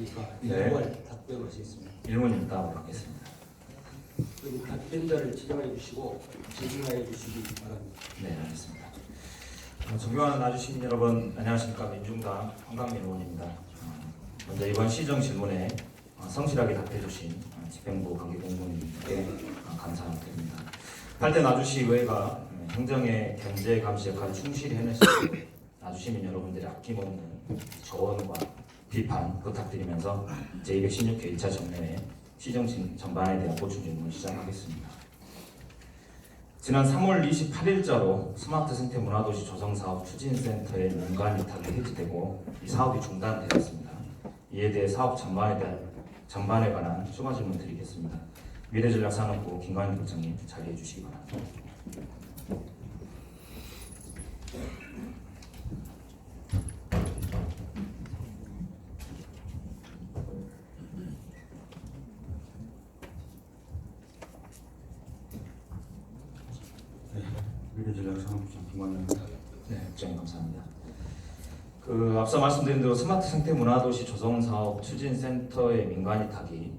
있으니까 네. 답변하시겠습니다. 질문 답을 하겠습니다. 그리고 답변자를 지정해 주시고 질문해 주시기 바랍니다. 네, 알겠습니다. 존경하는 나주시민 여러분, 안녕하십니까. 민중당 황강민 의원입니다. 먼저 이번 시정 질문에 성실하게 답해주신 집행부 관계공무원님께 감사드립니다. 8대 나주시 의회가 행정의 견제 감시 역할을 충실히 해내시고 나주시민 여러분들의 아낌없는 조언과 비판 부탁드리면서 제216회 1차 정례회 시정 전반에 대한 보충 질문을 시작하겠습니다. 지난 3월 28일자로 스마트 생태 문화도시 조성사업 추진센터의 민간 위탁이 해지되고 이 사업이 중단되었습니다. 이에 대해 사업 전반에 관한 추가 질문 드리겠습니다. 미래전략산업부 김관희 부장님 자리해 주시기 바랍니다. 미래전략산업부장 김관영입니다. 네, 부장님 감사합니다. 앞서 말씀드린 대로 스마트 생태 문화도시 조성사업 추진센터의 민간 위탁이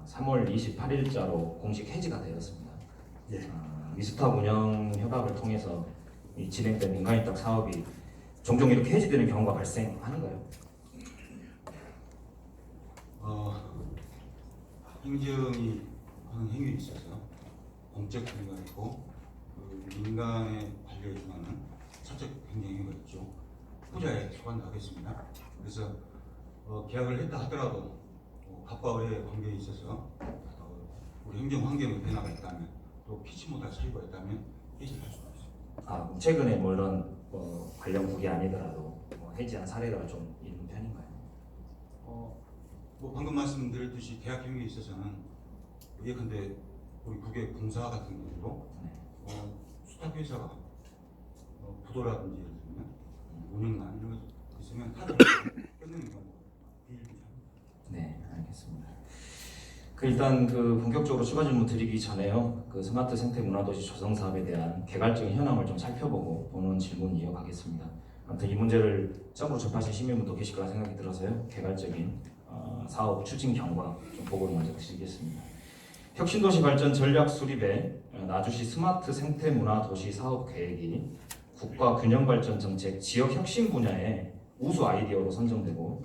3월 28일자로 공식 해지가 되었습니다. 예. 미스탑 운영 협약을 통해서 이 진행된 민간 위탁 사업이 종종 이렇게 해지되는 경우가 발생하는가요? 행정이 하는 행위에 있어서 공적 행위가 있고 민간의 관리에 준하는 사적 행정 행위가 있죠. 후자에 소관하겠습니다. 그래서 계약을 했다 하더라도 갑과 을의 관계에 있어서 우리 행정 환경의 변화가 있다면 또 피치 못할 사유가 있다면 해지할 수가 있습니다. 그럼 최근에 뭐 이런 관련 국이 아니더라도 해지한 사례가 좀 있는 편인가요? 방금 말씀드렸듯이 계약 행위에 있어서는 예컨대 우리 국의 공사 같은 경우도 수탁 회사가 부도라든지 예를 들면 운영난 이런 것 있으면 타다를 끊는 경우가 비일비재합니다. 네, 알겠습니다. 일단 본격적으로 추가 질문 드리기 전에요. 스마트 생태 문화도시 조성 사업에 대한 개괄적인 현황을 좀 살펴보고 본원 질문 이어가겠습니다. 아무튼 이 문제를 처음으로 접하신 시민분도 계실 거라 생각이 들어서요. 개괄적인 사업 추진 경과 좀 보고를 먼저 드리겠습니다. 혁신도시 발전 전략 수립에 나주시 스마트 생태 문화도시 사업 계획이 국가 균형 발전 정책 지역 혁신 분야의 우수 아이디어로 선정되고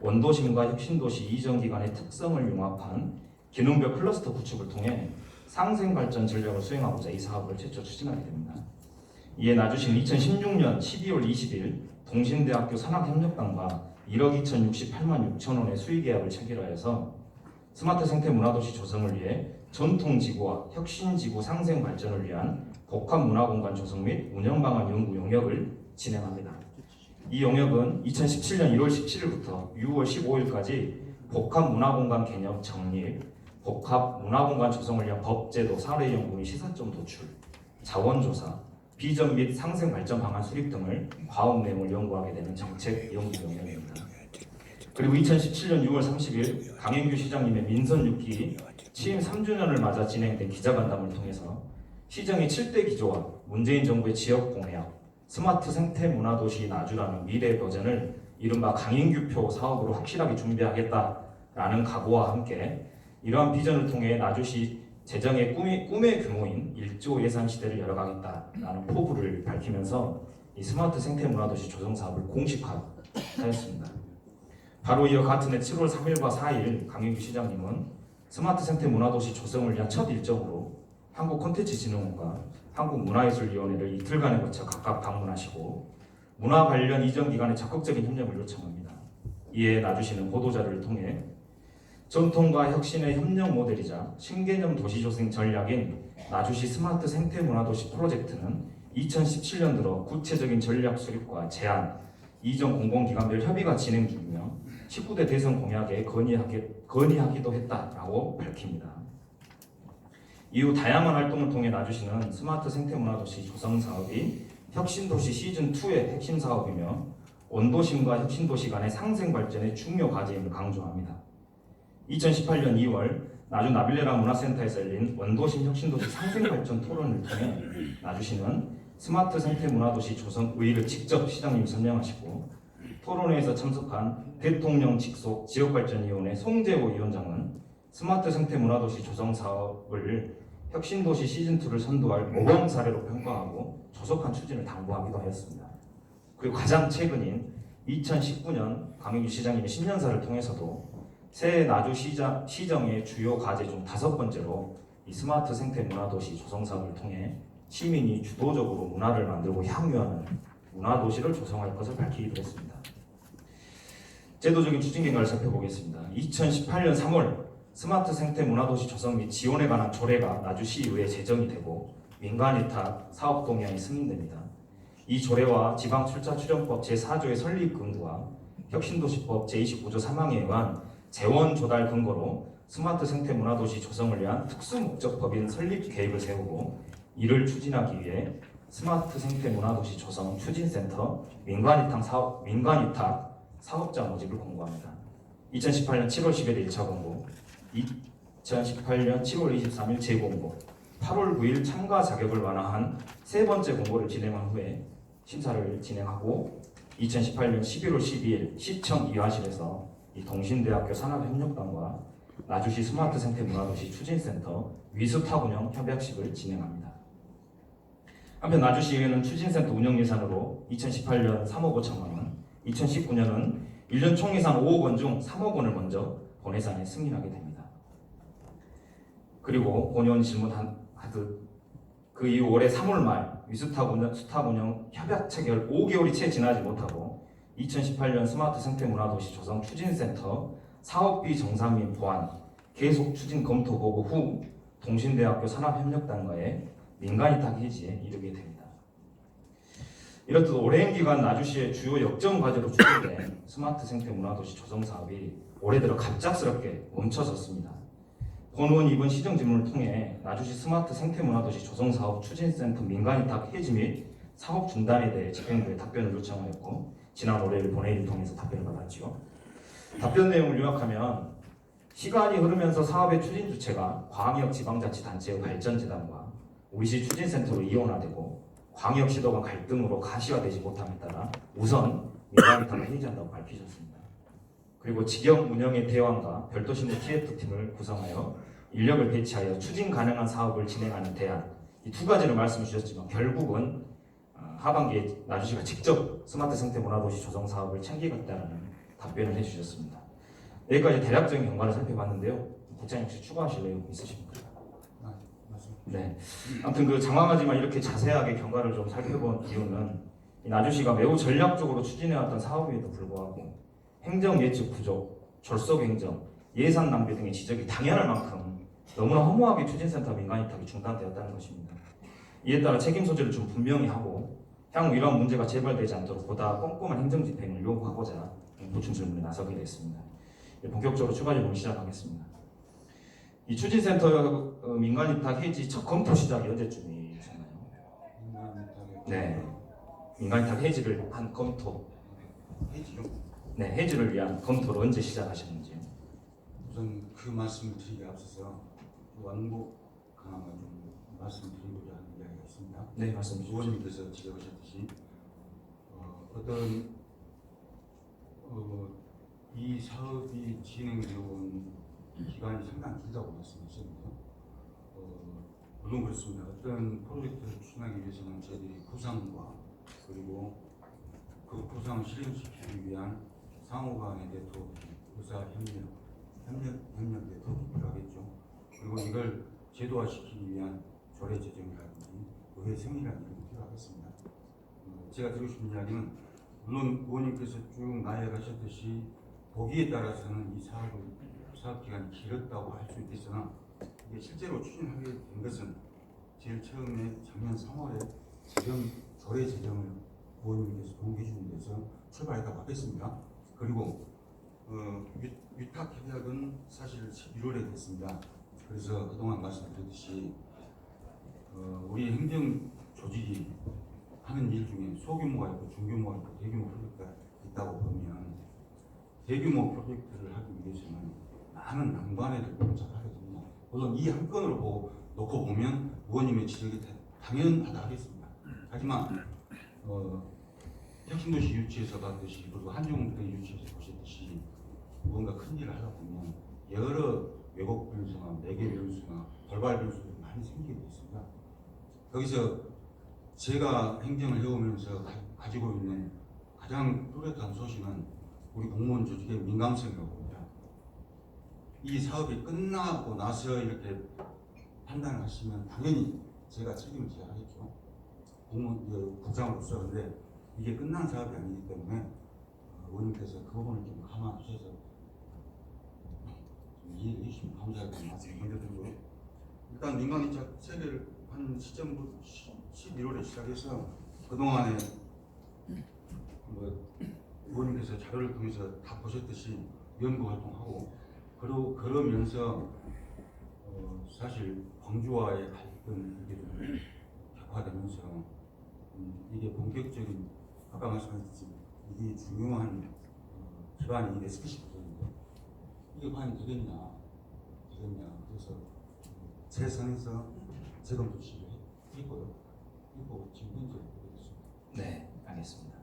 원도심과 혁신도시 이전 기관의 특성을 융합한 기능별 클러스터 구축을 통해 상생 발전 전략을 수행하고자 이 사업을 최초 추진하게 됩니다. 이에 나주시는 2016년 12월 20일 동신대학교 산학협력단과 1억 2,068만 6천 원의 수의계약을 체결하여서 스마트 생태 문화도시 조성을 위해 전통지구와 혁신지구 상생 발전을 위한 복합문화공간 조성 및 운영방안 연구 용역을 진행합니다. 이 용역은 2017년 1월 17일부터 6월 15일까지 복합문화공간 개념 정립, 복합문화공간 조성을 위한 법제도 사례연구 및 시사점 도출, 자원조사, 비전 및 상생 발전 방안 수립 등을 과업 내용을 연구하게 되는 정책 연구 용역입니다. 그리고 2017년 6월 30일 강행규 시장님의 민선 6기 취임 3주년을 맞아 진행된 기자간담을 통해서 시정의 7대 기조와 문재인 정부의 지역 공약, 스마트 생태 문화도시 나주라는 미래 버전을 이른바 강행규표 사업으로 확실하게 준비하겠다라는 각오와 함께 이러한 비전을 통해 나주시 재정의 꿈의 규모인 1조 예산 시대를 열어가겠다라는 포부를 밝히면서 이 스마트 생태 문화도시 조성 사업을 공식화하였습니다. 바로 이어 같은 해 7월 3일과 4일 강행규 시장님은 스마트 생태 문화도시 조성을 위한 첫 일정으로 한국콘텐츠진흥원과 한국문화예술위원회를 이틀간에 거쳐 각각 방문하시고 문화 관련 이전 기관의 적극적인 협력을 요청합니다. 이에 나주시는 보도자료를 통해 전통과 혁신의 협력 모델이자 신개념 도시조성 전략인 나주시 스마트 생태 문화도시 프로젝트는 2017년 들어 구체적인 전략 수립과 제안, 이전 공공기관별 협의가 진행 중이며 19대 대선 공약에 건의하기도 했다라고 밝힙니다. 이후 다양한 활동을 통해 나주시는 스마트 생태 문화도시 조성 사업이 혁신도시 시즌2의 핵심 사업이며 원도심과 혁신도시 간의 상생 발전의 중요 과제임을 강조합니다. 2018년 2월 나주 나빌레라 문화센터에서 열린 원도심 혁신도시 상생 발전 토론을 통해 나주시는 스마트 생태 문화도시 조성 의의를 직접 시장님이 설명하시고 토론회에서 참석한 대통령 직속 지역발전위원회 송재호 위원장은 스마트 생태 문화도시 조성 사업을 혁신도시 시즌2를 선도할 모범 사례로 평가하고 조속한 추진을 당부하기도 하였습니다. 그리고 가장 최근인 2019년 강윤규 시장님의 10년사를 통해서도 새 나주 시정의 주요 과제 중 5번째로 이 스마트 생태 문화도시 조성 사업을 통해 시민이 주도적으로 문화를 만들고 향유하는 문화도시를 조성할 것을 밝히기도 했습니다. 제도적인 추진 경과를 살펴보겠습니다. 2018년 3월 스마트 생태 문화도시 조성 및 지원에 관한 조례가 나주시의회에 제정이 되고 민간위탁 사업 동향이 승인됩니다. 이 조례와 지방출자출연법 제4조의 설립 근거와 혁신도시법 제29조 3항에 의한 재원 조달 근거로 스마트 생태 문화도시 조성을 위한 특수목적법인 설립 계획을 세우고 이를 추진하기 위해 스마트 생태 문화도시 조성 추진센터 민간위탁 사업자 모집을 공고합니다. 2018년 7월 10일 1차 공고, 2018년 7월 23일 재공고, 8월 9일 참가 자격을 완화한 세 번째 공고를 진행한 후에 심사를 진행하고 2018년 11월 12일 시청 이화실에서 이 동신대학교 산업협력단과 나주시 스마트 생태 문화도시 추진센터 위수탁 운영 협약식을 진행합니다. 한편 나주시의회는 추진센터 운영 예산으로 2018년 3억 5천만 원, 2019년은 1년 총 예산 5억 원 중 3억 원을 먼저 본예산에 승인하게 됩니다. 그리고 본의원 질문하듯 그 이후 올해 3월 말 위수탁 운영 협약 체결 5개월이 채 지나지 못하고 2018년 스마트 생태 문화도시 조성 추진센터 사업비 정산 및 보완 계속 추진 검토 보고 후 동신대학교 산업협력단과의 민간위탁 해지에 이르게 됩니다. 이렇듯 오랜 기간 나주시의 주요 역점 과제로 추진된 스마트 생태 문화도시 조성 사업이 올해 들어 갑작스럽게 멈춰졌습니다. 본의원 이번 시정 질문을 통해 나주시 스마트 생태 문화도시 조성 사업 추진센터 민간위탁 해지 및 사업 중단에 대해 집행부에 답변을 요청하였고 지난 올해를 본회의를 통해서 답변을 받았지요. 답변 내용을 요약하면 시간이 흐르면서 사업의 추진 주체가 광역지방자치단체의 발전재단과 우리시 추진센터로 이원화되고 광역시도가 갈등으로 가시화되지 못함에 따라 우선 민간위탁을 해지한다고 밝히셨습니다. 그리고 직영 운영의 대왕과 별도신문 TF팀을 구성하여 인력을 배치하여 추진 가능한 사업을 진행하는 대안, 이 두 가지를 말씀 주셨지만 결국은 하반기에 나주시가 직접 스마트 생태 문화도시 조성 사업을 챙기겠다는 답변을 해주셨습니다. 여기까지 대략적인 경과를 살펴봤는데요. 국장님 혹시 추가하실 내용 있으십니까? 네. 아무튼 그 장황하지만 이렇게 자세하게 경과를 좀 살펴본 이유는 나주시가 매우 전략적으로 추진해왔던 사업임에도 불구하고 행정 예측 부족, 졸속 행정, 예산 낭비 등의 지적이 당연할 만큼 너무나 허무하게 추진센터 민간위탁이 중단되었다는 것입니다. 이에 따라 책임 소재를 좀 분명히 하고 향후 이러한 문제가 재발되지 않도록 보다 꼼꼼한 행정 집행을 요구하고자 보충 질문에 나서게 됐습니다. 본격적으로 추가 질문 시작하겠습니다. 이 추진센터 민간위탁 해지 첫 검토 시작이 언제쯤이셨나요? 네, 민간위탁 해지를 한 검토. 해지요? 네, 해지를 위한 검토를 언제 시작하셨는지요? 우선 그 말씀을 드리기 앞서서 완곡 하나만 좀 말씀드리고자 하는 이야기가 있습니다. 네, 말씀 주시죠. 의원님께서 지적하셨듯이 어떤 이 사업이 진행되어 온 기간이 상당히 길다고 말씀하셨는데요. 물론 그렇습니다. 어떤 프로젝트를 추진하기 위해서는 저희들이 구상과 그리고 그 구상을 실현시키기 위한 상호간의 네트워크, 의사 협력 네트워크 필요하겠죠. 그리고 이걸 제도화시키기 위한 조례 제정이라든지 의회 승인이라는 게 필요하겠습니다. 제가 드리고 싶은 이야기는 물론 의원님께서 쭉 나열하셨듯이 보기에 따라서는 이 사업 기간이 길었다고 할 수 있겠으나 이게 실제로 추진하게 된 것은 제일 처음에 작년 3월에 조례 제정을 의원님께서 동의해 주는 데서 출발했다고 하겠습니다. 그리고 위탁 협약은 사실 11월에 됐습니다. 그래서 그동안 말씀드렸듯이 우리 행정 조직이 하는 일 중에 소규모가 있고 중규모가 있고 대규모 프로젝트가 있다고 보면 대규모 프로젝트를 하기 위해서는 많은 난관을 봉착하거든요. 물론 이 한 건으로 놓고 보면 의원님의 지적이 당연하다 하겠습니다. 하지만 혁신도시 유치에서 봤듯이 그리고 한중대 유치에서 보셨듯이 뭔가 큰 일을 하다 보면 여러 왜곡 변수나 매개 변수나 돌발 변수들이 많이 생기게 돼 있습니다. 거기서 제가 행정을 해오면서 가지고 있는 가장 뚜렷한 소신은 우리 공무원 조직의 민감성이라고 봅니다. 이 사업이 끝나고 나서 이렇게 판단을 하시면 당연히 제가 책임을 져야 하겠죠. 공무원 국장으로서. 근데 이게 끝난 사업이 아니기 때문에 의원님께서 그 부분을 좀 감안하셔서 좀 이해해 주시면 감사하다는 말씀 먼저 드리고요. 일단 민간 이착 세례를 한 시점부터 11월에 시작해서 그동안에 의원님께서 자료를 통해서 다 보셨듯이 연구 활동하고 그리고 그러면서 사실 광주와의 갈등 이게 좀 격화되면서 이게 본격적인 아까 말씀하셨듯이 이게 중요한 기반이 SPC 구조인데 이게 과연 되겠냐 그래서 제 선에서 재검토 시했고요. 그리고 지금 현재 보고 있습니다. 네, 알겠습니다.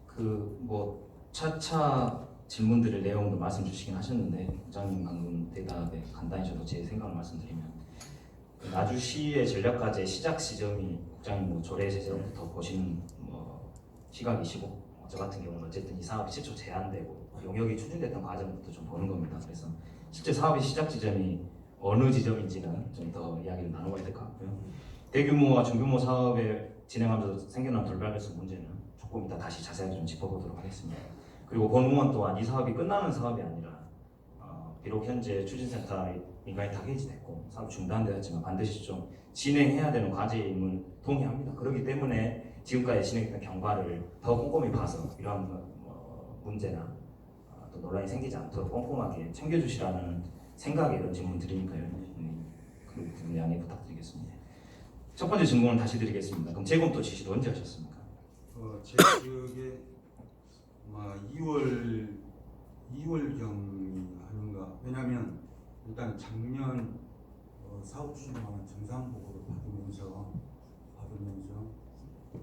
그 뭐 차차 질문 드릴 내용도 말씀 주시긴 하셨는데 국장님 방금 대답에 간단히 저도 제 생각을 말씀드리면 그 나주시의 전략과제 시작 시점이 국장님 뭐 조례 제정부터 보시는 뭐 시각이시고 저 같은 경우는 어쨌든 이 사업이 최초 제한되고 용역이 추진됐던 과정부터 좀 보는 겁니다. 그래서 실제 사업의 시작 지점이 어느 지점인지는 좀 더 이야기를 나눠봐야 될 것 같고요. 대규모와 중규모 사업에 진행하면서 생겨난 돌발 변수 문제는 조금 이따 다시 자세하게 좀 짚어보도록 하겠습니다. 그리고 본 의원 또한 이 사업이 끝나는 사업이 아니라 비록 현재 추진센터 민간이 다 해지됐고 사업 중단되었지만 반드시 좀 진행해야 되는 과제임을 동의합니다. 그렇기 때문에 지금까지 진행했던 경과를 더 꼼꼼히 봐서 이러한 문제나 또 논란이 생기지 않도록 꼼꼼하게 챙겨주시라는 생각에 이런 질문 드리니까요. 그 부분 양해 부탁드리겠습니다. 첫 번째 질문을 다시 드리겠습니다. 그럼 재검토 지시를 언제 하셨습니까? 제 기억에 아마 2월경이 아닌가. 왜냐하면 일단 작년 사업 추진하는 정상 보고를 받으면서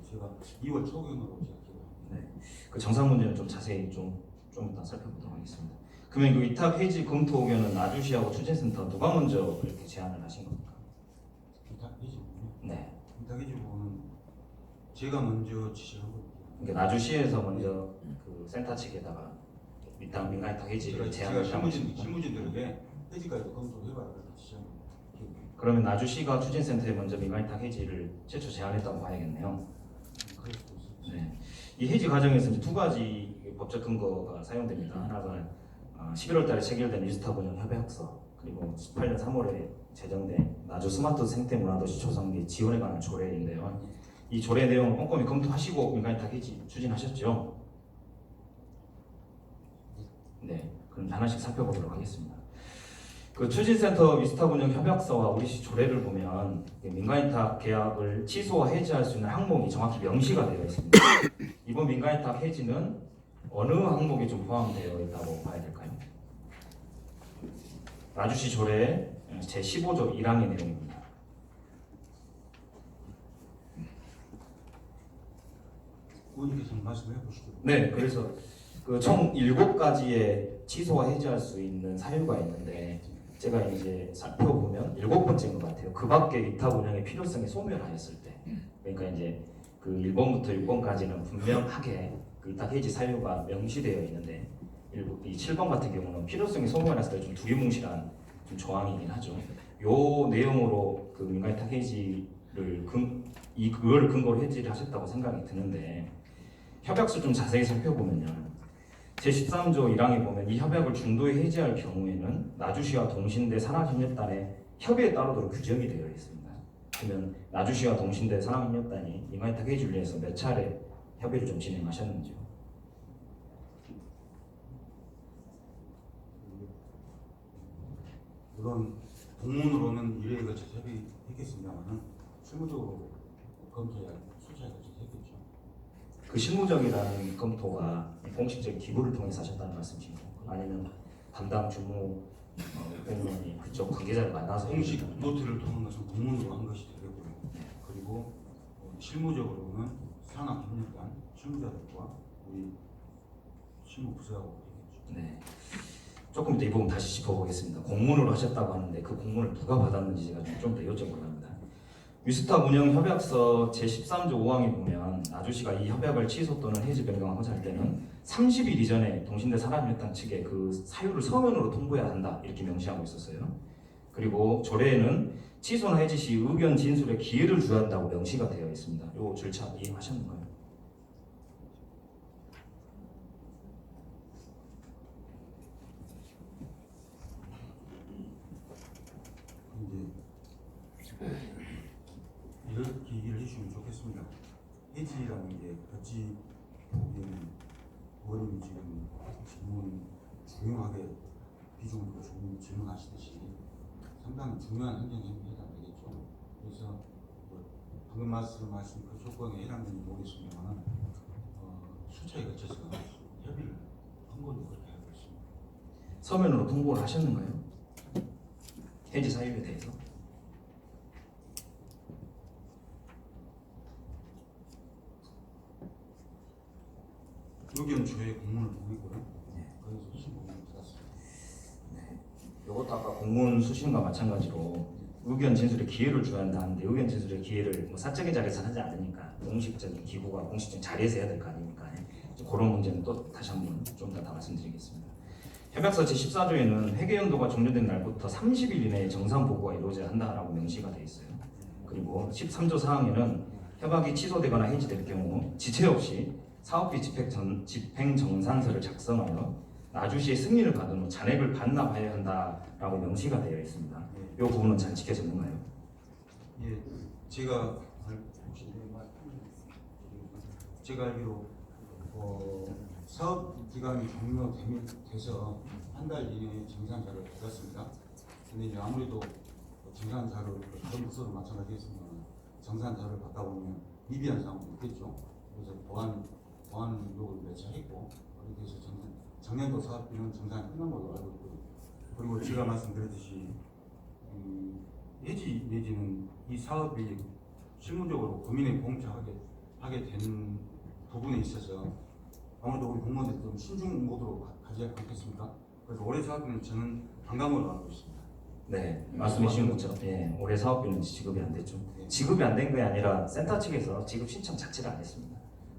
제가 2월 초경으로 제가 기억합니다. 네, 그 정상 문제는 좀 자세히 좀 이따 살펴보도록 하겠습니다. 그러면 그 위탁 해지 검토 의견은 나주시하고 추진센터 누가 먼저 이렇게 제안을 하신 겁니까? 위탁 해지 부분요? 네. 위탁 해지 부분은 제가 먼저 지시한 겁니다. 그러니까 나주시에서 먼저 그 센터 측에다가 위탁 민간 위탁 해지를 제안을 제가 하신 겁니까? 실무진들에게 해지까지 검토해봐라 그렇게 지시한 겁니다. 그러면 나주시가 추진센터에 먼저 민간 위탁 해지를 최초 제안했다고 봐야겠네요. 그럴 수도 있습니다. 네. 이 해지 과정에서 이제 두 가지 법적 근거가 사용됩니다. 하나가 11월 달에 체결된 뉴스타 운영 협약서, 그리고 18년 3월에 제정된 나주 스마트 생태 문화도시 조성기 지원에 관한 조례인데요. 이 조례 내용을 꼼꼼히 검토하시고 민간 위탁 해지 추진하셨죠? 네. 그럼 하나씩 살펴보도록 하겠습니다. 그 추진센터 위스타 운영 협약서와 우리시 조례를 보면 민간 위탁 계약을 취소와 해지할 수 있는 항목이 정확히 명시가 되어 있습니다. 이번 민간 위탁 해지는 어느 항목이 좀 포함되어 있다고 봐야 될까요? 나주시 조례 제15조 1항의 내용입니다. 의원님께서 말씀해 보시죠. 네, 그래서 그 총 7가지의 취소와 해지할 수 있는 사유가 있는데 제가 이제 살펴보면 7번째인 것 같아요. 그 밖에 위탁 운영의 필요성이 소멸하였을 때, 그러니까 이제 그 1번부터 6번까지는 분명하게 그 위탁 해지 사유가 명시되어 있는데 이 7번 같은 경우는 필요성이 소멸했을 때 좀 두리뭉실한 좀 조항이긴 하죠. 요 내용으로 그 민간 위탁 해지를 그걸 근거로 해지를 하셨다고 생각이 드는데 협약서 좀 자세히 살펴보면요. 제13조 1항에 보면 이 협약을 중도에 해지할 경우에는 나주시와 동신대 산학협력단의 협의에 따르도록 규정이 되어 있습니다. 그러면 나주시와 동신대 산학협력단이 민간 위탁 해지를 위해서 몇 차례 협의를 좀 진행하셨는지요? 물론 공문으로는 이래에 걸쳐 협의했겠습니다만은 실무적으로 검토해야 수사에 걸쳐 했겠죠. 그 실무적이라는 검토가 공식적 기부를 통해서 하셨다는 말씀이신가요? 아니면 담당 주무 공무원이 그쪽 관계자를 만나서 공식 노트를 통한 것은 공문으로 한 것이 되겠고요. 그리고 실무적으로는 현황 협력단 실무자들과 우리 실무 부서하고 얘기했죠. 네. 조금 더 이 부분 다시 짚어보겠습니다. 공문으로 하셨다고 하는데 그 공문을 누가 받았는지 제가 좀 더 여쭤보려 합니다. 위스탁 운영 협약서 제13조 5항에 보면 나주시가 이 협약을 취소 또는 해지 변경하고자 할 때는 30일 이전에 동신대 산업협당 측에 그 사유를 서면으로 통보해야 한다 이렇게 명시하고 있었어요. 그리고 조례에는 취소나 해지 시 의견 진술에 기회를 줘야 한다고 명시가 되어 있습니다. 이 절차 이해하셨나요? 이제 이렇게 얘기를 해주시면 좋겠습니다. 해지라는 게 어찌 보기에는 의원님이 지금 질문 중요하게 비중으로 질문하시듯이 상당히 중요한 행정행위에 해당되겠죠. 그래서 방금 말씀하신 그 조건에 해당되는지 모르겠습니다만 수차에 걸쳐서 협의를 한 번도 그렇게 하고 있습니다. 서면으로 통보를 하셨는가요? 해지 사유에 대해서? 의견 조회 공문을 보냈고요. 그래서 수신 공문을 받았습니다. 이것도 아까 공문 수신과 마찬가지로 의견 진술에 기회를 줘야 한다는데 의견 진술의 기회를 뭐 사적인 자리에서 하지 않으니까 공식적인 기구가 공식적인 자리에서 해야 될 거 아닙니까? 그런 문제는 또 다시 한번 좀 더 말씀드리겠습니다. 협약서 제14조에는 회계연도가 종료된 날부터 30일 이내에 정상 보고가 이루어져야 한다라고 명시가 되어 있어요. 그리고 13조 사항에는 협약이 취소되거나 해지될 경우 지체 없이 사업비 집행정산서를 작성하여 나주시의 승인을 받은 후 잔액을 반납해야 한다라고 명시가 되어 있습니다. 이 부분은 잘 지켜졌는가요? 예, 제가 알기로 사업 기간이 종료돼서 한 달 이내에 정산자를 받았습니다. 근데 이제 아무래도 정산자를 다른 부서도 마찬가지겠습니다. 정산자를 받다 보면 미비한 사항도 있겠죠. 그래서 보안 노력을 매차했고 그렇게 해서 작년도 사업비는 정산이 끝난 걸로 알고 있고요. 그리고 제가 말씀드렸듯이 해지 내지는 이 사업이 실무적으로 고민에 봉착하게 된 부분에 있어서 아무래도 우리 공무원들이 좀 신중 모드로 가지 않겠습니까? 그래서 올해 사업비는 저는 반감으로 알고 있습니다. 네, 말씀해 주신 것처럼 올해 사업비는 지급이 안 됐죠. 지급이 안 된 게 아니라 센터 측에서 지급 신청 자체를 안 했습니다.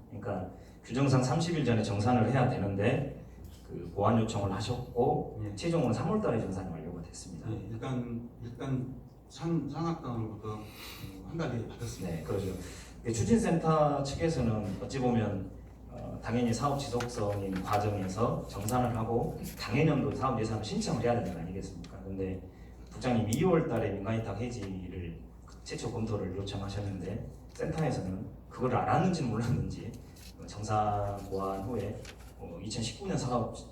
그러니까 규정상 30일 전에 정산을 해야 되는데 그 보완 요청을 하셨고 최종으로 3월달에 정산이 완료가 됐습니다. 일단 상학당으로부터 한 달 뒤에 받았습니다. 네, 그렇죠. 추진센터 측에서는 어찌 보면 당연히 사업 지속성인 과정에서 정산을 하고 당해년도 사업 예산을 신청을 해야 되는 거 아니겠습니까? 근데 국장님 2월달에 민간위탁 해지를 최초 검토를 요청하셨는데 센터에서는 그걸 알았는지 몰랐는지 정산 보완 후에 2019년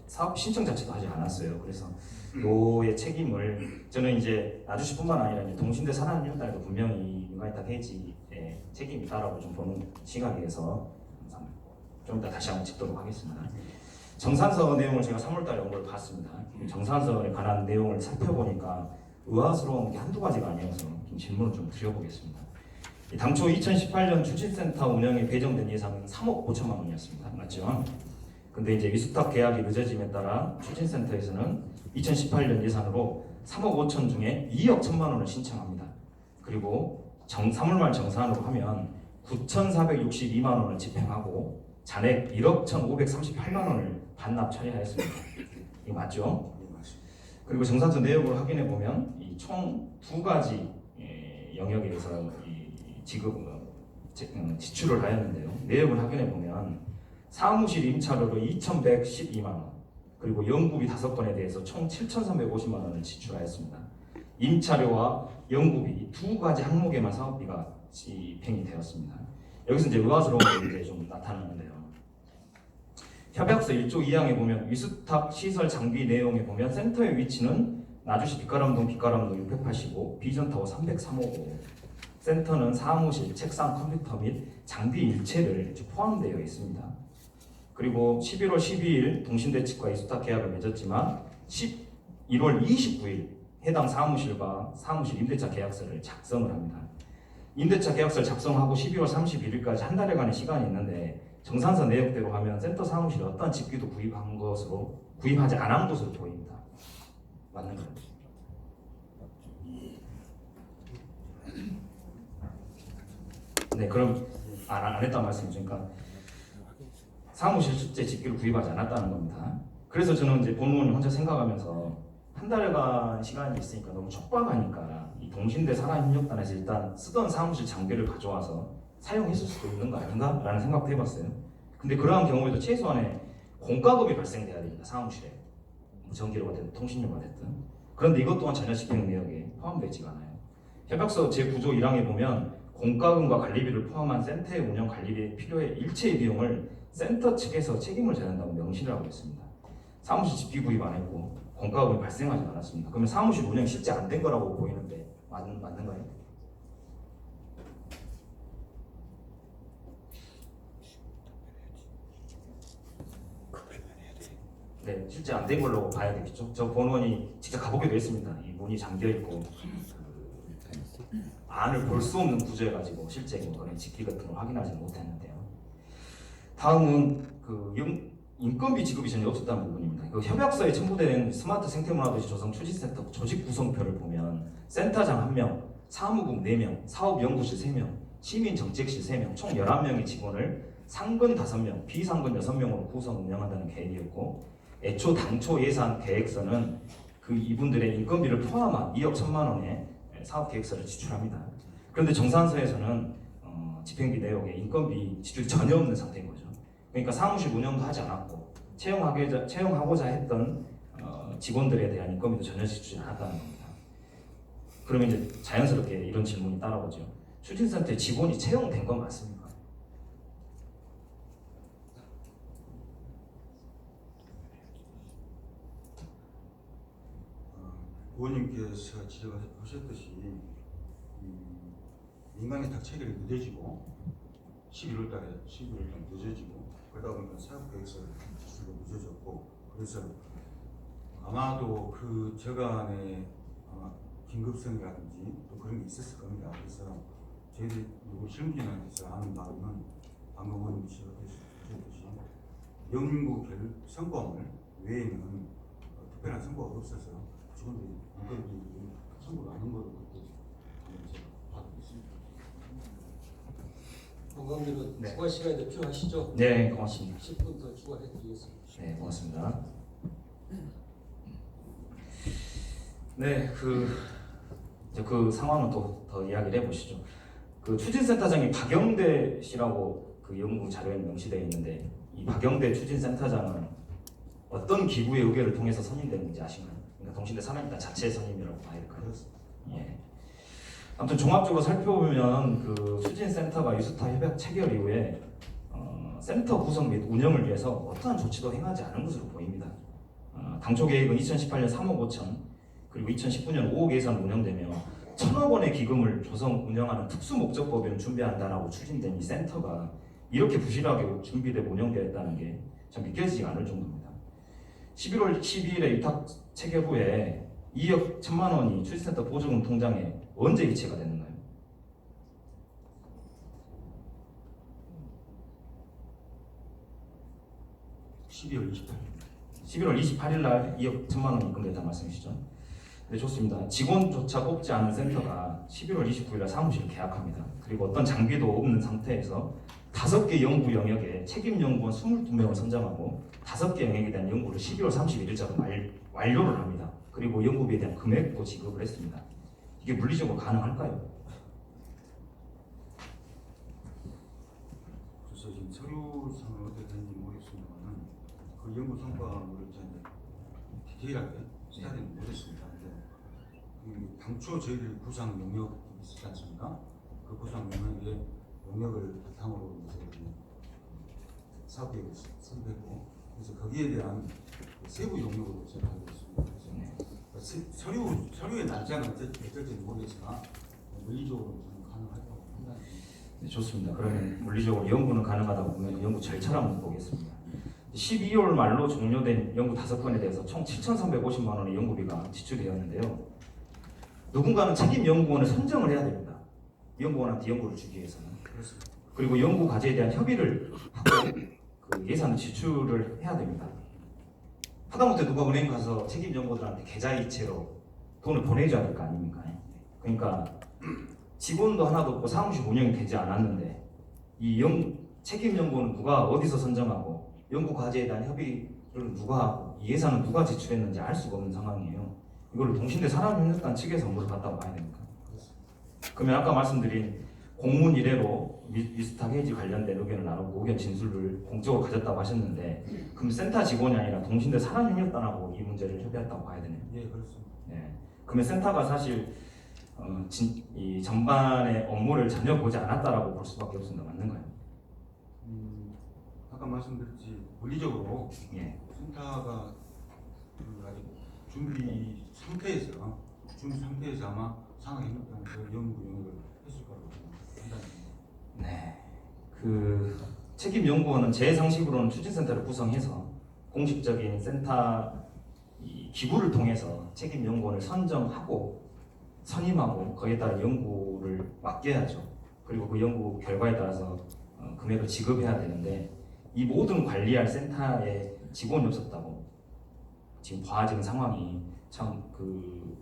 사업 신청 자체도 하지 않았어요. 그래서 요의 책임을 저는 이제 나주시뿐만 아니라 이제 동신대 산업협력단에도 분명히 민간위탁 해지의 책임이 있다라고 좀 보는 시각에서 좀 이따 다시 한번 짚도록 하겠습니다. 정산서 내용을 제가 3월달에 온 걸 봤습니다. 정산서에 관한 내용을 살펴보니까 의아스러운 게 한두 가지가 아니어서 좀 질문을 좀 드려보겠습니다. 당초 2018년 추진센터 운영에 배정된 예산은 3억 5천만 원이었습니다. 맞죠? 근데 이제 위스탁 계약이 늦어짐에 따라 추진센터에서는 2018년 예산으로 3억 5천 중에 2억 1천만 원을 신청합니다. 그리고 3월 말 정산으로 하면 9,462만 원을 집행하고 잔액 1억 1,538만 원을 반납 처리하였습니다. 이거 맞죠? 그리고 정산서 내역을 확인해 보면 이 총 두 가지 영역에서 지출을 하였는데요. 내역을 확인해 보면 사무실 임차료로 2,112만 원, 그리고 연구비 5건에 대해서 총 7,350만 원을 지출하였습니다. 임차료와 연구비 두 가지 항목에만 사업비가 집행이 되었습니다. 여기서 이제 의아스러운 게 이제 좀 나타나는데요. 협약서 1조 2항에 보면 위스탁 시설 장비 내용에 보면 센터의 위치는 나주시 빛가람동 685, 비전타워 303호고 센터는 사무실, 책상, 컴퓨터 및 장비 일체를 포함되어 있습니다. 그리고 11월 12일 동신대 측과 위스탁 계약을 맺었지만 11월 29일 해당 사무실과 사무실 임대차 계약서를 작성을 합니다. 임대차 계약서를 작성하고 12월 31일까지 한 달여간의 시간이 있는데 정산서 내역대로 하면 센터 사무실에 어떠한 집기도 구입하지 않은 것으로 보입니다. 맞는 거예요. 네, 그럼 안 했단 말씀이죠. 그러니까 사무실 실제 집기를 구입하지 않았다는 겁니다. 그래서 저는 이제 본문 혼자 생각하면서 한 달간 시간이 있으니까 너무 촉박하니까 이 동신대 산하협력단에서 일단 쓰던 사무실 장비를 가져와서 사용했을 수도 있는 거 아닌가? 라는 생각도 해봤어요. 근데 그러한 경우에도 최소한의 공과금이 발생돼야 됩니다. 사무실에 뭐 전기료가 됐든 통신료가 됐든. 그런데 이것 또한 전혀 집행 내역에 포함되지 않아요. 협약서 제9조 1항에 보면 공과금과 관리비를 포함한 센터의 운영 관리비에 필요의 일체의 비용을 센터 측에서 책임을 져야 한다고 명시를 하고 있습니다. 사무실 집기 구입 안 했고 공과금이 발생하지 않았습니다. 그러면 사무실 운영 실제 안 된 거라고 보이는데 맞는가요? 네, 실제 안 된 걸로 봐야 되겠죠. 저 본원이 직접 가보기도 했습니다. 이 문이 잠겨 있고 안을 볼 수 없는 구조여가지고 실제 그런 집기 같은 걸 확인하지 못했는데요. 다음은 그 인건비 지급이 전혀 없었다는 부분입니다. 그 협약서에 첨부된 스마트 생태문화도시 조성 추진센터 조직 구성표를 보면 센터장 1명, 사무국 4명, 사업연구실 3명, 시민정책실 3명, 총 11명의 직원을 상근 5명, 비상근 6명으로 구성 운영한다는 계획이었고 애초 당초 예산 계획서는 그 이분들의 인건비를 포함한 2억 1천만 원의 사업 계획서를 지출합니다. 그런데 정산서에서는 집행비 내역에 인건비 지출이 전혀 없는 상태인 거죠. 그러니까 사무실 운영도 하지 않았고 채용하고자 했던 직원들에 대한 인건비도 전혀 지출이 않았다는 겁니다. 그러면 이제 자연스럽게 이런 질문이 따라오죠. 추진센터에 직원이 채용된 건 맞습니까? 의원님께서 지적하셨듯이 민간의 탁 체결이 늦어지고 11월달에 늦어지고 그러다 보니까 사업 계획서 제출도 늦어졌고 그래서 아마도 그 저간에 긴급성이라든지 또 그런 게 있었을 겁니다. 그래서 저희들이 실무진한테서 아는 바로는 방금 의원님 지적하셨듯이 연구 성과물 외에는 특별한 성과가 없어서 직원들이 인건비 청구를 안 한 걸로 그때 제가 받고 있습니다. 건강님은 네. 추가 시간이 더 필요하시죠? 네, 고맙습니다. 10분 더 추가해드리겠습니다. 네, 고맙습니다. 네, 그 상황은 또 더 이야기를 해보시죠. 그 추진센터장이 박영대 씨라고 그 연구 자료에 명시되어 있는데 이 박영대 추진센터장은 어떤 기구의 의결을 통해서 선임됐는지 아시나요? 그러니까 동신대 산하협력단 자체 선임이라고 봐야 될까요? 예. 아무튼 종합적으로 살펴보면 그 추진센터가 유스타 협약 체결 이후에 센터 구성 및 운영을 위해서 어떠한 조치도 행하지 않은 것으로 보입니다. 당초 계획은 2018년 3억 5천 그리고 2019년 5억 예산 운영되며 1,000억 원의 기금을 조성 운영하는 특수목적법인을 준비한다라고 추진된 이 센터가 이렇게 부실하게 준비되고 운영되었다는 게 참 믿겨지지 않을 정도입니다. 11월 12일에 위탁 체결 후에 2억 1천만 원이 추진센터 보조금 통장에 언제 이체가 됐는가요? (12월 28일) 11월 28일 날 2억 1천만 원이 입금됐다는 말씀이시죠? 네, 좋습니다. 직원조차 뽑지 않은 센터가 11월 29일 날 사무실을 계약합니다. 그리고 어떤 장비도 없는 상태에서 5개 연구 영역에 책임 연구원 22명을 선정하고 5개 영역에 대한 연구를 12월 31일자로 완료를 합니다. 그리고 연구비에 대한 금액도 지급을 했습니다. 이게 물리적으로 가능할까요? 그래서 지금 서류상은 어떻게 되는지 모르겠습니다만 그 연구 성과를 이제 디테일하게 스타디는 못했습니다. 근데 당초 저희들이 구상 용역이 있었지 않습니까? 그 구상 용역을 바탕으로 이제 사업계획을 선택했고 그래서 거기에 대한 세부 용역으로 제가 하고 있습니다. 그래서 서류의 날짜는 어쩔지 모르겠으나 물리적으로 저는 가능하다고 판단합니다. 네, 좋습니다. 그러면 물리적으로 연구는 가능하다고 보면 연구 절차를 한번 보겠습니다. 12월 말로 종료된 연구 5건에 대해서 총 7,350만 원의 연구비가 지출되었는데요. 누군가는 책임 연구원을 선정을 해야 됩니다. 연구원한테 연구를 주기 위해서는. 그렇습니다. 그리고 연구 과제에 대한 협의를 하고 그 예산을 지출을 해야 됩니다. 하다못해 누가 은행 가서 책임 연구들한테 계좌이체로 돈을 보내줘야 될 거 아닙니까? 그러니까 직원도 하나도 없고 사무실 운영이 되지 않았는데 이 책임 연구는 누가 어디서 선정하고 연구 과제에 대한 협의를 누가 하고 이 예산은 누가 지출했는지 알 수가 없는 상황이에요. 이걸 동신대 산업협력단 측에서 업무를 봤다고 봐야 됩니까? 그러면 아까 말씀드린 공문 이래로 미스탁 해지 관련된 의견을 나누고 의견 진술을 공적으로 가졌다고 하셨는데 그럼 센터 직원이 아니라 동신대 산업협력단하고 이 문제를 협의했다고 봐야 되네요. 예, 그렇습니다. 네. 그러면 센터가 사실 이 전반의 업무를 전혀 보지 않았다라고 볼 수밖에 없습니다. 맞는가요? 아까 말씀드렸지 물리적으로 예. 센터가 아직 준비 상태에서 아마 산업협력단에서 연구 영역을 했을 거라고 판단합니다. 네. 그 책임 연구원은 제 상식으로는 추진센터를 구성해서 공식적인 센터 이 기구를 통해서 책임 연구원을 선정하고 선임하고 거기에 따라 연구를 맡겨야죠. 그리고 그 연구 결과에 따라서 금액을 지급해야 되는데 이 모든 관리할 센터에 직원이 없었다고 지금 봐지는 상황이 참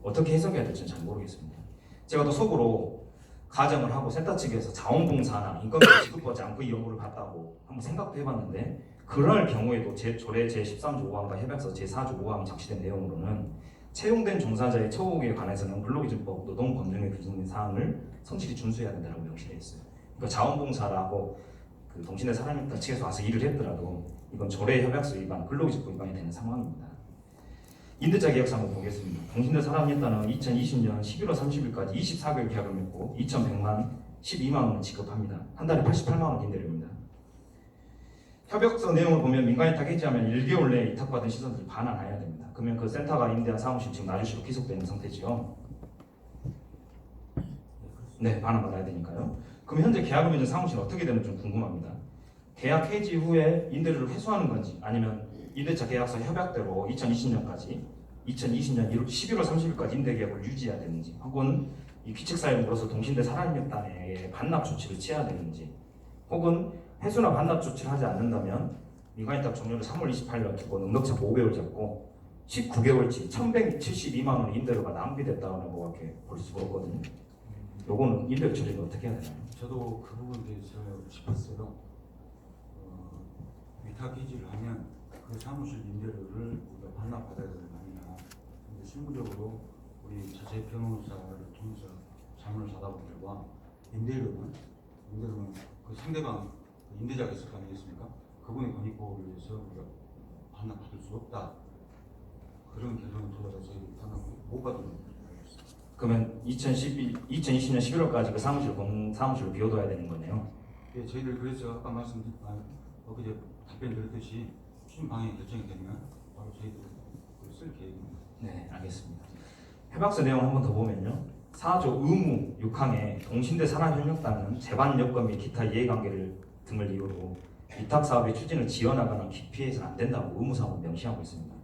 어떻게 해석해야 될지 잘 모르겠습니다. 제가 또 속으로 가정을 하고 센터 측에서 자원봉사나 인건비를 지급받지 않고 이 연구를 봤다고 한번 생각도 해봤는데 그럴 경우에도 조례 제13조 5항과 협약서 제4조 5항이 작시된 내용으로는 채용된 종사자의 처우에 관해서는 근로기준법, 노동법령에 규정된 사항을 성실히 준수해야 된다고 명시되어 있어요. 그러니까 자원봉사라고 그 동신대 산업협력단 측에서 와서 일을 했더라도 이건 조례 협약서 위반, 근로기준법 위반이 되는 상황입니다. 임대차 계약서 한번 보겠습니다. 동신대 산업협력단은 2020년 11월 30일까지 24개월 계약을 맺고 2,100만 12만 원을 지급합니다. 한 달에 88만 원 임대료입니다. 협약서 내용을 보면 민간위탁 해지하면 1개월 내에 위탁받은 시설들이 반환해야 됩니다. 그러면 그 센터가 임대한 사무실 지금 나주시로 귀속되는 상태지요. 네, 반환받아야 되니까요. 그럼 현재 계약을 맺은 사무실은 어떻게 되는지 좀 궁금합니다. 계약 해지 후에 임대료를 회수하는 건지 아니면 임대차 계약서 협약대로 2020년까지 2020년 11월 30일까지 임대 계약을 유지해야 되는지 혹은 이 귀책사유로서 동신대 산업협력단에 반납 조치를 취해야 되는지 혹은 회수나 반납 조치를 하지 않는다면 민간위탁 종료를 3월 28일 두고 능력차 5개월 잡고 19개월치 1,172만 원의 임대료가 낭비됐다고 이렇게 볼 수가 없거든요. 요거는 임대료 처리를 어떻게 해야 되나요? 저도 그 부분에 대해서 짚었어요. 위탁 해지를 하면 그 사무실 임대료를 우리가 반납받아야 되는 거 아니냐. 근데 실무적으로 우리 자체 변호사를 통해서 자문을 받아본 결과 임대료는 그 상대방 임대자가 있을 거 아니겠습니까? 그분의 권익보호를 위해서 우리가 반납받을 수 없다. 그런 결론을 들어서 저희 반납을 못 받은 겁니다. 그러면 2020년 11월까지 그 사무실을 비워둬야 되는 거네요. 예, 저희들 그래서 아까 엊그제 답변 드렸듯이 추진 방향이 결정이 되면 바로 저희들 쓸 계획입니다. 네, 알겠습니다. 협약서 내용 한 번 더 보면요. 4조 의무 6항에 동신대 산업협력단은 재반 여건 및 기타 이해관계를 등을 이유로 위탁 사업의 추진을 지연하거나 기피해서는 안 된다고 의무사항을 명시하고 있습니다.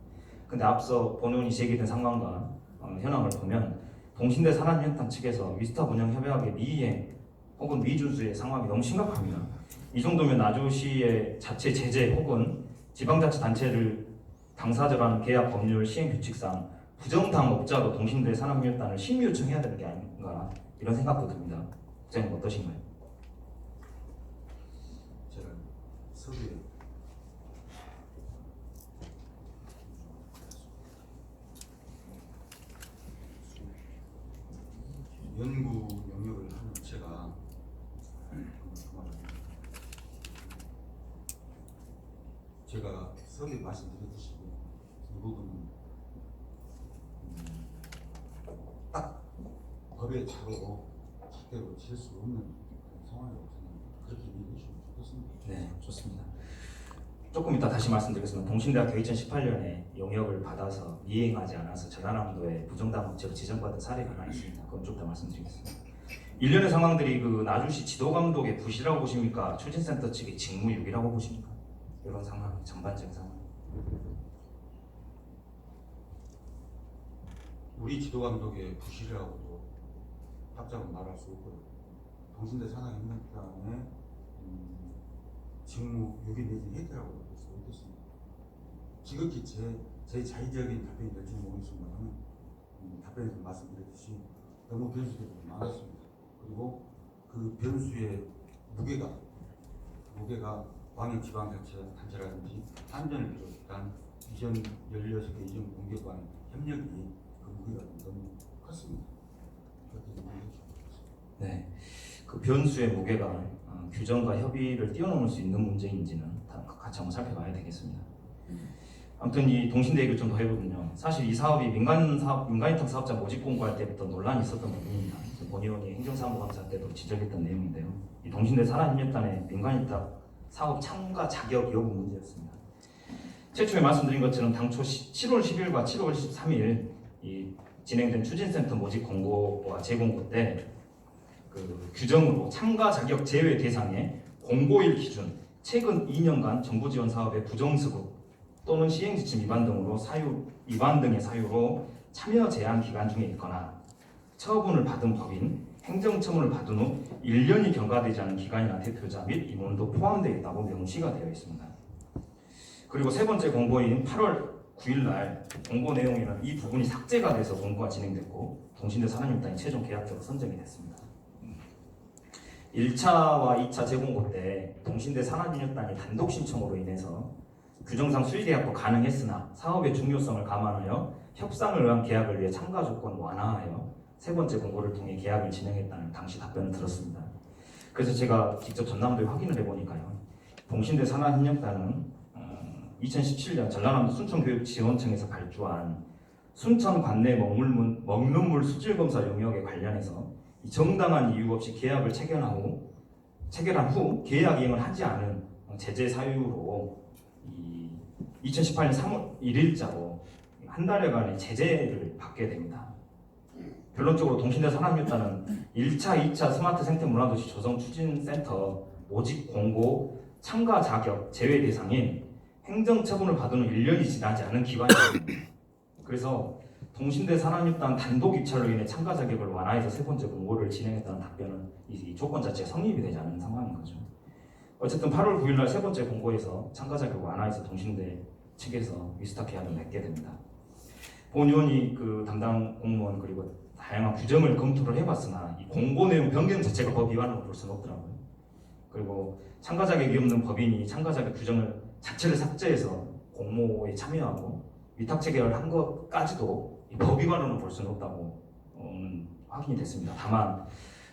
근데 앞서 본의원이 제기된 상황과 현황을 보면 동신대 산업협력단 측에서 위스탁 운영 협약의 미이행 혹은 미준수의 상황이 너무 심각합니다. 이 정도면 나주시의 자체 제재 혹은 지방자치단체를 당사자로 하는 계약 법률 시행 규칙상 부정당 업자도 동신대 산업협력단을 심의 요청해야 되는 게 아닌가 이런 생각도 듭니다. 국장님 어떠신가요? 제가 서두에 연구 영역을 하는 제가 서두에 말씀드렸듯이 이 부분은 딱 법의 차로 잣대로 칠 수 없는 상황이라고 생각합니다. 그렇게 이해해 주시면 좋겠습니다. 네, 좋습니다. 조금 이따 다시 말씀드리겠습니다. 동신대학교 2018년에 용역을 받아서 이행하지 않아서 전라남도에 부정당 업체로 지정받은 사례가 하나 있습니다. 그건 좀 더 말씀드리겠습니다. 일련의 상황들이 그 나주시 지도감독의 부실이라고 보십니까? 추진센터 측의 직무유기라고 보십니까? 이런 상황, 전반적인 상황. 우리 지도감독의 부실이라고도 답장은 말할 수 없고요. 동신대 산학협력단의 직무 유기 내지 해제라고 볼 수 있겠습니다. 지극히 제 자의적인 답변이 될지 모르겠습니다만 답변에서 말씀드렸듯이 너무 변수들이 많았습니다. 그리고 그 변수의 무게가 광역지방단체라든지 한전을 비롯한 이전 16개 이전 공개관 협력이 그 무게가 너무 컸습니다. 그렇게 네, 그 변수의 무게가 규정과 협의를 뛰어넘을 수 있는 문제인지는 같이 한번 살펴봐야 되겠습니다. 아무튼 이 동신대 얘기를 좀 더 해보면요, 사실 이 사업이 민간위탁 사업자 모집 공고할 때부터 논란이 있었던 부분입니다. 본 의원이 행정사무감사 때도 지적했던 내용인데요, 이 동신대 산하협력단의 민간위탁 사업 참가 자격 여부 문제였습니다. 최초에 말씀드린 것처럼 당초 7월 10일과 7월 13일 이 진행된 추진센터 모집 공고와 재공고 때 그 규정으로 참가 자격 제외 대상에 공고일 기준 최근 2년간 정부 지원 사업의 부정수급 또는 시행 지침 위반 등의 사유로 참여 제한 기간 중에 있거나 처분을 받은 법인, 행정처분을 받은 후 1년이 경과되지 않은 기간이나 대표자 및 임원도 포함되어 있다고 명시가 되어 있습니다. 그리고 세 번째 공고인 8월 9일 날 공고 내용에는 이 부분이 삭제가 돼서 공고가 진행됐고 동신대 산하협력단이 최종 계약자로 선정이 됐습니다. 1차와 2차 재공고 때 동신대 산하협력단이 단독 신청으로 인해서 규정상 수의계약도 가능했으나 사업의 중요성을 감안하여 협상을 위한 계약을 위해 참가 조건 완화하여 세 번째 공고를 통해 계약을 진행했다는 당시 답변을 들었습니다. 그래서 제가 직접 전남도에 확인을 해보니까요, 동신대 산하협력단은 2017년 전라남도 순천교육지원청에서 발주한 순천 관내 먹는물 수질검사 영역에 관련해서 정당한 이유 없이 계약을 체결한 후 계약 이행을 하지 않은 제재 사유로 2018년 3월 1일자로 한 달여간의 제재를 받게 됩니다. 결론적으로 동신대 산하협력단은 1차, 2차 스마트 생태 문화도시 조성 추진센터 모집 공고 참가 자격 제외 대상인 행정처분을 받은 후 1년이 지나지 않은 기간입니다. 그래서 동신대 산하협력단 단독 입찰로 인해 참가 자격을 완화해서 세 번째 공고를 진행했다는 답변은 이 조건 자체가 성립이 되지 않는 상황인 거죠. 어쨌든 8월 9일 날 세 번째 공고에서 참가 자격을 완화해서 동신대 측에서 위스탁 계약을 맺게 됩니다. 본 의원이 그 담당 공무원 그리고 다양한 규정을 검토를 해봤으나 이 공고 내용 변경 자체가 법 위반으로 볼 수는 없더라고요. 그리고 참가 자격이 없는 법인이 참가 자격 규정을 자체를 삭제해서 공모에 참여하고 위탁 체결을 한 것까지도 법 위반으로는 볼 수는 없다고 확인이 됐습니다. 다만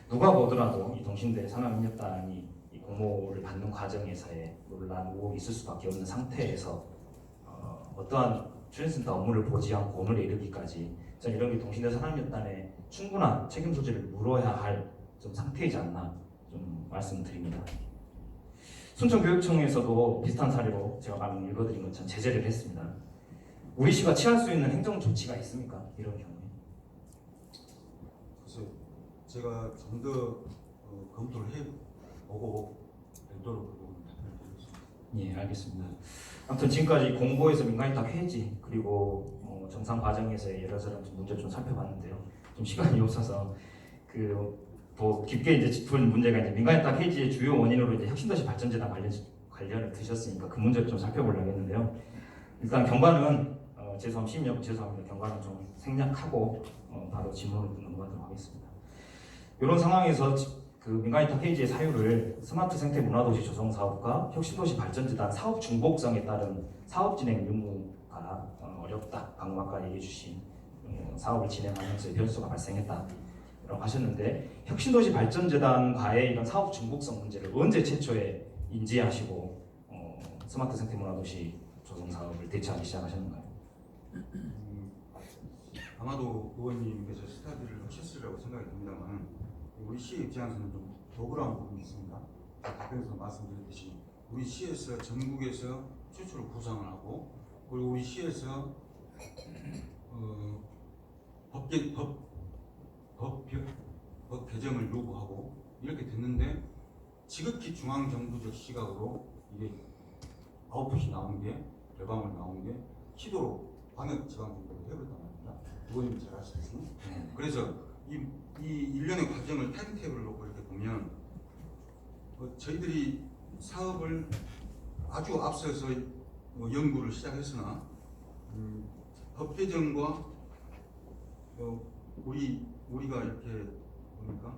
누가 보더라도 이 동신대 산하협력단이 이 공모를 받는 과정에서의 논란, 의혹이 있을 수밖에 없는 상태에서 어떠한 추진센터 업무를 보지 않고 오늘에 이르기까지 저는 이런 게 동신대 산하협력단의 충분한 책임 소재를 물어야 할 좀 상태이지 않나 좀 말씀드립니다. 순천교육청에서도 비슷한 사례로 제가 방금 읽어드린 것처럼 제재를 했습니다. 우리 시가 취할 수 있는 행정 조치가 있습니까? 이런 경우에? 그래서 제가 좀 더 검토를 해보고 별도로 그 부분 답변을 드리겠습니다. 예, 알겠습니다. 아무튼 지금까지 공고에서 민간위탁 해지 그리고 정상 과정에서의 여러저런 문제를 좀 살펴봤는데요. 좀 시간이 없어서 더 깊게 이제 짚은 문제가 이제 민간위탁 해지의 주요 원인으로 이제 혁신도시 발전재단 관련을 드셨으니까 그 문제를 좀 살펴보려고 했는데요. 일단 경과는 죄송합니다. 경과는 좀 생략하고 바로 질문으로 넘어가도록 하겠습니다. 이런 상황에서 그 민간위탁 해지의 사유를 스마트 생태 문화도시 조성 사업과 혁신도시 발전재단 사업 중복성에 따른 사업 진행 의무가 어렵다. 방금 아까 얘기해 주신 사업을 진행하면서 변수가 발생했다라고 하셨는데 혁신도시 발전재단과의 이런 사업 중복성 문제를 언제 최초에 인지하시고 스마트 생태 문화도시 조성 사업을 대처하기 시작하셨는가요? 아마도 의원님께서 스타디를 하셨으리라고 생각이 듭니다만 우리 시의 입장에서는 좀 억울한 부분이 있습니다. 답변에서 말씀드렸듯이 우리 시에서 전국에서 최초로 구상을 하고 그리고 우리 시에서 법 개정을 요구하고 이렇게 됐는데 지극히 중앙정부적 시각으로 이게 아웃풋이 나온 게 결과물 나온 게 시도로 광역지방정부로 해버렸단 말입니다. 의원님 잘 아시겠지만 그래서 이 일련의 과정을 타임테이블을 놓고 이렇게 보면 저희들이 사업을 아주 앞서서 연구를 시작했으나 법 개정과 우리가 이렇게 보니까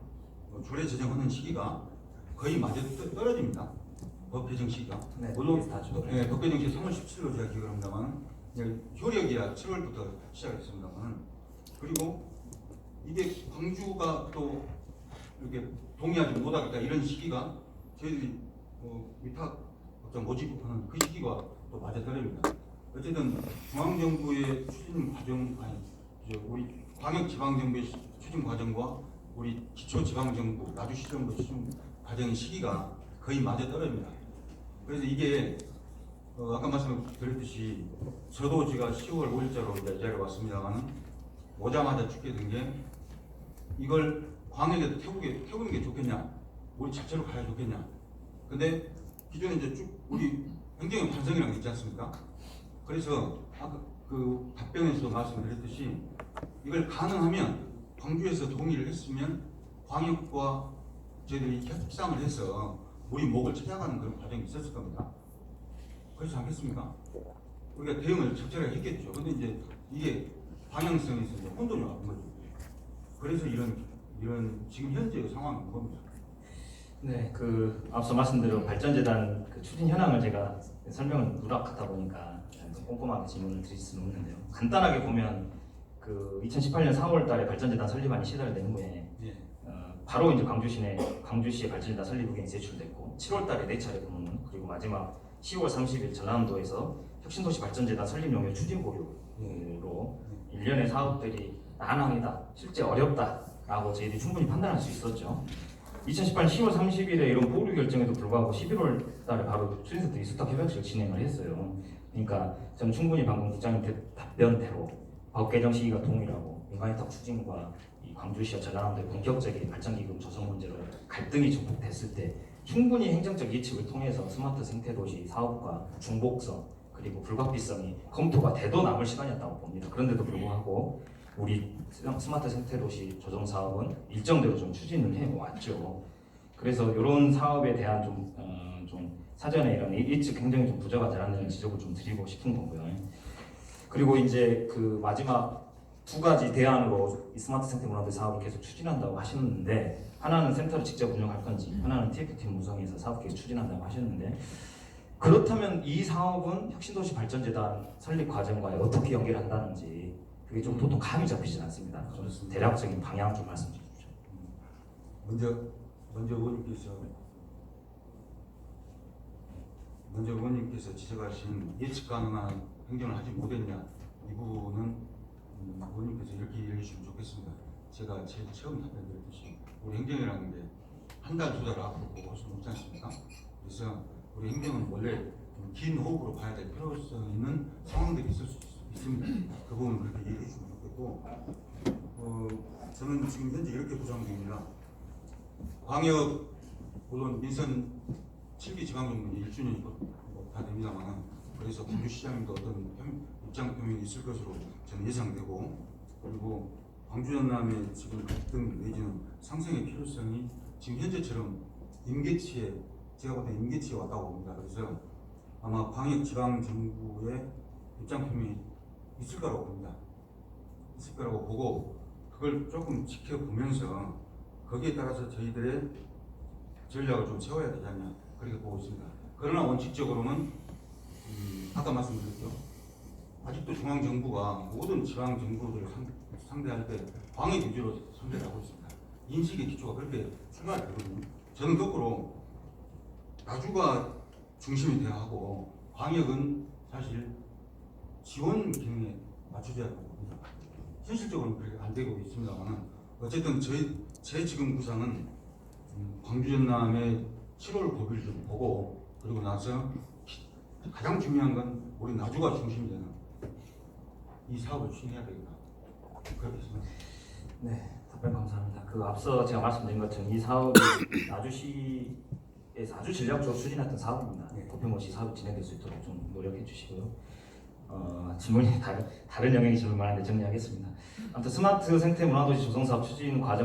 조례 제정하는 시기가 거의 맞아 떨어집니다. 법 개정 시기가. 네, 물론 비슷하죠. 법 개정 시기 3월 17일로 제가 기억을 합니다만 효력이야 7월부터 시작했습니다만 그리고 이게 광주가 또 이렇게 동의하지 못하겠다 이런 시기가 저희들이 위탁업장 모집하는 그 시기가 또 맞아 떨어집니다. 어쨌든 중앙정부의 추진 과정 우리 광역지방정부의 추진 과정과 우리 기초지방정부 나주시정부 추진 과정의 시기가 거의 맞아 떨어집니다. 그래서 이게 아까 말씀드렸듯이 저도 제가 10월 5일자로 이 자리에 왔습니다만 오자마자 죽게 된 게 이걸 광역에 태우는 게 좋겠냐 우리 자체로 가야 좋겠냐 근데 기존에 이제 쭉 우리 행정의 반성이라는 게 있지 않습니까? 그래서 아까 그 답변에서도 말씀드렸듯이 이걸 가능하면 광주에서 동의를 했으면 광역과 저희들이 협상을 해서 우리 목을 찾아가는 그런 과정이 있었을 겁니다. 그렇지 않겠습니까? 우리가 대응을 적절하게 했겠죠. 근데 이제 이게 방향성에서 이제 혼돈이 왔던 거죠. 그래서 이런 지금 현재의 상황이 온 겁니다. 네, 그 앞서 말씀드린 발전재단 그 추진 현황을 제가 설명을 누락하다 보니까 좀 꼼꼼하게 질문을 드릴 수는 없는데요. 간단하게 보면 그 2018년 4월달에 발전재단 설립안이 시달된 후에 예. 바로 이제 광주시의 발전재단 설립 의견이 제출됐고 7월달에 4차례 공문 그리고 마지막 10월 30일 전남도에서 혁신도시 발전재단 설립 용역 추진 보류로 일련의 사업들이 난항이다, 실제 어렵다라고 저희들이 충분히 판단할 수 있었죠. 2018년 10월 30일에 이런 보류 결정에도 불구하고 11월 달에 바로 추진센터 이수탁 협약식을 진행을 했어요. 그러니까 저는 충분히 방금 국장님 답변대로 법 개정 시기가 동일하고 민간위탁 추진과 이 광주시와 전남도의 본격적인 발전기금 조성 문제로 갈등이 증폭됐을 때 충분히 행정적 예측을 통해서 스마트 생태도시 사업과 중복성 그리고 불가피성이 검토가 돼도 남을 시간이었다고 봅니다. 그런데도 불구하고 우리 스마트 생태도시 조정 사업은 일정대로 좀 추진을 해왔죠. 그래서 이런 사업에 대한 좀 사전에 이런 예측 행정이 좀 부족하지 않았는 지적을 좀 드리고 싶은 거고요. 그리고 이제 그 마지막 두 가지 대안으로 이 스마트 생태 문화재 사업을 계속 추진한다고 하셨는데 하나는 센터를 직접 운영할 건지 하나는 TF팀 구성해서 사업 계획 추진한다고 하셨는데 그렇다면 이 사업은 혁신도시 발전재단 설립 과정과 어떻게 연결한다는지 그게 좀 보통 감이 잡히진 않습니다. 좀 대략적인 방향 좀 말씀 주십시오. 먼저 의원님께서 지적하신 예측 가능한 행정을 하지 못했냐 이 부분은 의원님께서 이렇게 이해해 주시면 좋겠습니다. 제가 제일 처음 답변드렸듯이 우리 행정이라는 게 한 달, 두 달 앞으로 보고 할 수는 없지 않습니까? 그래서 우리 행정은 원래 긴 호흡으로 봐야 될 필요성 있는 상황들이 있을 수 있습니다. 그 부분 그렇게 이해해 주시면 좋겠고 저는 지금 현재 이렇게 구성됩니다. 광역 물론 민선 7기 지방정부 1주년이 다 됩니다만 그래서 광주시장님도 어떤 입장 표명이 있을 것으로 저는 예상되고 그리고 광주 전남의 지금 갈등 내지는 상생의 필요성이 지금 현재처럼 임계치에 제가 볼 때 임계치에 왔다고 봅니다. 그래서 아마 광역 지방정부의 입장 표명이 있을 거라고 봅니다. 있을 거라고 보고 그걸 조금 지켜보면서 거기에 따라서 저희들의 전략을 좀 세워야 되지 않냐 그렇게 보고 있습니다. 그러나 원칙적으로는 아까 말씀드렸죠. 아직도 중앙정부가 모든 지방정부들을 상대할 때 광역 위주로 상대를 하고 있습니다. 인식의 기초가 그렇게 출발되거든요. 저는 거꾸로 나주가 중심이 되어야 하고 광역은 사실 지원 기능에 맞춰져야 합니다. 현실적으로는 그렇게 안 되고 있습니다만 어쨌든 제 지금 구상은 광주 전남의 7월 고비를 좀 보고 그리고 나서 가장 중요한 건 우리 나주가 중심이 되는 이 사업을 추진해야 되겠다. 그렇게 생각합니다. 네, 답변 감사합니다. 그 앞서 제가 말씀드린 것처럼 이 사업이 나주시에서 아주 전략적으로 추진했던 사업입니다. 도표모시 사업이 진행될 수 있도록 좀 노력해 주시고요. 질문이 다른 영역의 질문 많은데 정리하겠습니다. 아무튼 스마트 생태 문화도시 조성 사업 추진 과정